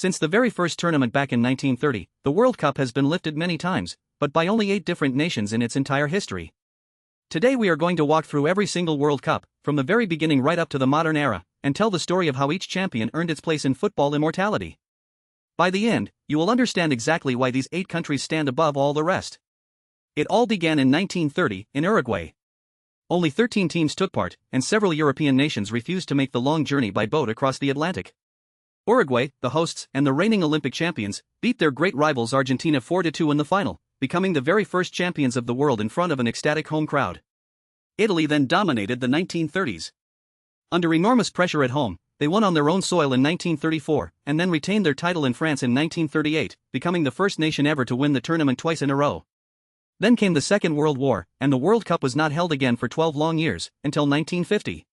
Since the very first tournament back in 1930, the World Cup has been lifted many times, but by only 8 different nations in its entire history. Today we are going to walk through every single World Cup, from the very beginning right up to the modern era, and tell the story of how each champion earned its place in football immortality. By the end, you will understand exactly why these 8 countries stand above all the rest. It all began in 1930, in Uruguay. Only 13 teams took part, and several European nations refused to make the long journey by boat across the Atlantic. Uruguay, the hosts and the reigning Olympic champions, beat their great rivals Argentina 4-2 in the final, becoming the very first champions of the world in front of an ecstatic home crowd. Italy then dominated the 1930s. Under enormous pressure at home, they won on their own soil in 1934, and then retained their title in France in 1938, becoming the first nation ever to win the tournament twice in a row. Then came the Second World War, and the World Cup was not held again for 12 long years, until 1950.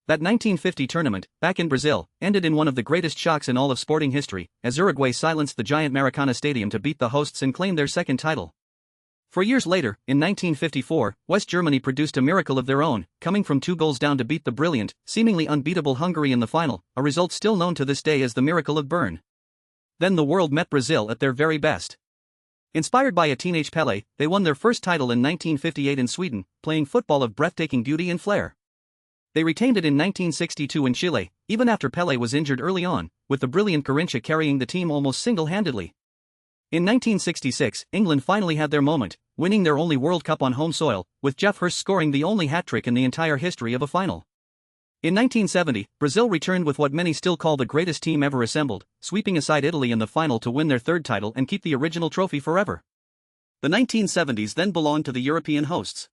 That 1950 tournament, back in Brazil, ended in one of the greatest shocks in all of sporting history, as Uruguay silenced the giant Maracana stadium to beat the hosts and claim their second title. 4 years later, in 1954, West Germany produced a miracle of their own, coming from 2 goals down to beat the brilliant, seemingly unbeatable Hungary in the final, a result still known to this day as the Miracle of Bern. Then the world met Brazil at their very best. Inspired by a teenage Pele, they won their first title in 1958 in Sweden, playing football of breathtaking beauty and flair. They retained it in 1962 in Chile, even after Pele was injured early on, with the brilliant Garrincha carrying the team almost single-handedly. In 1966, England finally had their moment, winning their only World Cup on home soil, with Geoff Hurst scoring the only hat-trick in the entire history of a final. In 1970, Brazil returned with what many still call the greatest team ever assembled, sweeping aside Italy in the final to win their third title and keep the original trophy forever. The 1970s then belonged to the European hosts.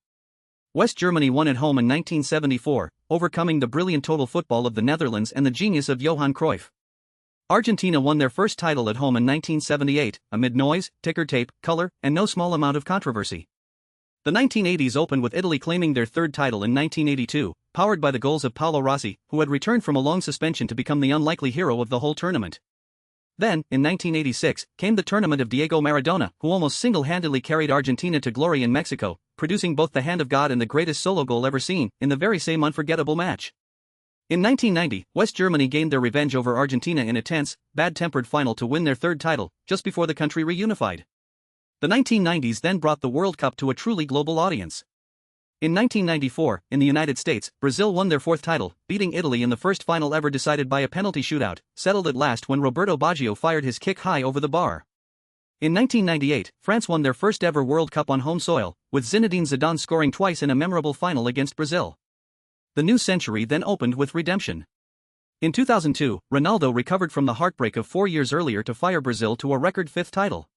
West Germany won at home in 1974, overcoming the brilliant total football of the Netherlands and the genius of Johan Cruyff. Argentina won their first title at home in 1978, amid noise, ticker tape, color, and no small amount of controversy. The 1980s opened with Italy claiming their third title in 1982, powered by the goals of Paolo Rossi, who had returned from a long suspension to become the unlikely hero of the whole tournament. Then, in 1986, came the tournament of Diego Maradona, who almost single-handedly carried Argentina to glory in Mexico, producing both the hand of God and the greatest solo goal ever seen, in the very same unforgettable match. In 1990, West Germany gained their revenge over Argentina in a tense, bad-tempered final to win their third title, just before the country reunified. The 1990s then brought the World Cup to a truly global audience. In 1994, in the United States, Brazil won their fourth title, beating Italy in the first final ever decided by a penalty shootout, settled at last when Roberto Baggio fired his kick high over the bar. In 1998, France won their first ever World Cup on home soil, with Zinedine Zidane scoring twice in a memorable final against Brazil. The new century then opened with redemption. In 2002, Ronaldo recovered from the heartbreak of 4 years earlier to fire Brazil to a record 5th title.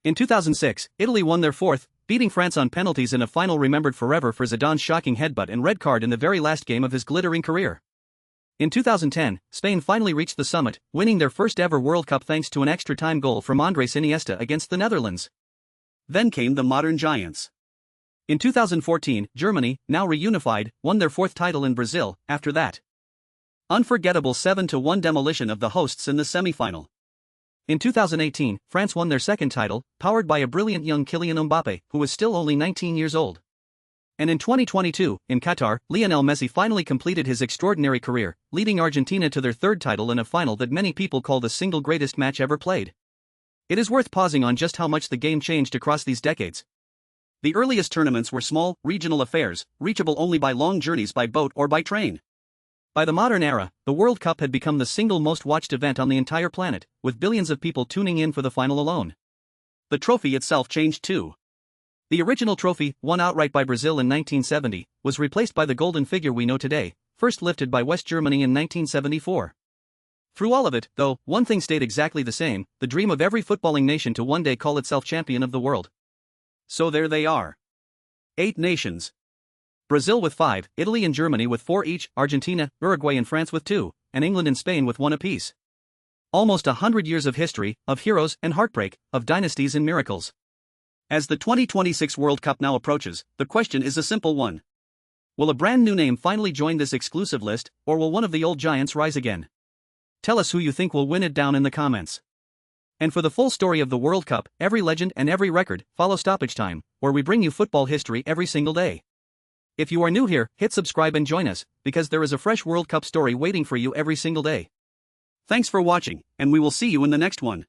In 2006, Italy won their 4th, beating France on penalties in a final remembered forever for Zidane's shocking headbutt and red card in the very last game of his glittering career. In 2010, Spain finally reached the summit, winning their first ever World Cup thanks to an extra-time goal from Andrés Iniesta against the Netherlands. Then came the modern giants. In 2014, Germany, now reunified, won their 4th title in Brazil, after that unforgettable 7-1 demolition of the hosts in the semi-final. In 2018, France won their second title, powered by a brilliant young Kylian Mbappé, who was still only 19 years old. And in 2022, in Qatar, Lionel Messi finally completed his extraordinary career, leading Argentina to their third title in a final that many people call the single greatest match ever played. It is worth pausing on just how much the game changed across these decades. The earliest tournaments were small, regional affairs, reachable only by long journeys by boat or by train. By the modern era, the World Cup had become the single most watched event on the entire planet, with billions of people tuning in for the final alone. The trophy itself changed too. The original trophy, won outright by Brazil in 1970, was replaced by the golden figure we know today, first lifted by West Germany in 1974. Through all of it, though, one thing stayed exactly the same: the dream of every footballing nation to one day call itself champion of the world. So there they are. 8 nations. Brazil with 5, Italy and Germany with 4 each, Argentina, Uruguay and France with 2, and England and Spain with 1 apiece. Almost 100 years of history, of heroes and heartbreak, of dynasties and miracles. As the 2026 World Cup now approaches, the question is a simple one. Will a brand new name finally join this exclusive list, or will one of the old giants rise again? Tell us who you think will win it down in the comments. And for the full story of the World Cup, every legend and every record, follow Stoppage Time, where we bring you football history every single day. If you are new here, hit subscribe and join us, because there is a fresh World Cup story waiting for you every single day. Thanks for watching, and we will see you in the next one.